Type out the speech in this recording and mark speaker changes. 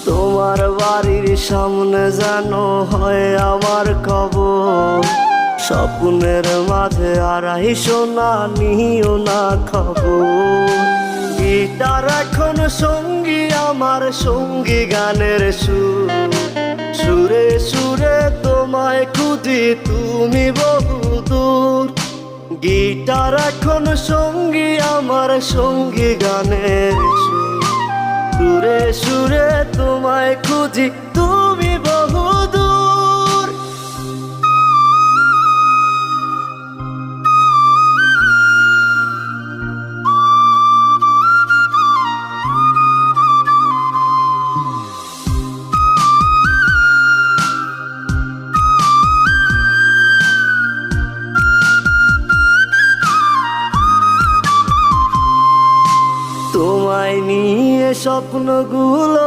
Speaker 1: তোমার বাড়ির সামনে যেন হয় আমার কবর, স্বপ্নের মাঝে আড়াইশো না নিও না খবর। গিটার এখন সঙ্গী আমার, সঙ্গী গানের সুর, সুরে সুরে তোমায় খুঁজি তুমি বহুদূর। গিটার এখন সঙ্গী আমার, সঙ্গী গানের সুর, সুরে সুরে তোমায় খুঁজি তুমি বহুদূর। তোমায় নিয়ে স্বপ্নগুলো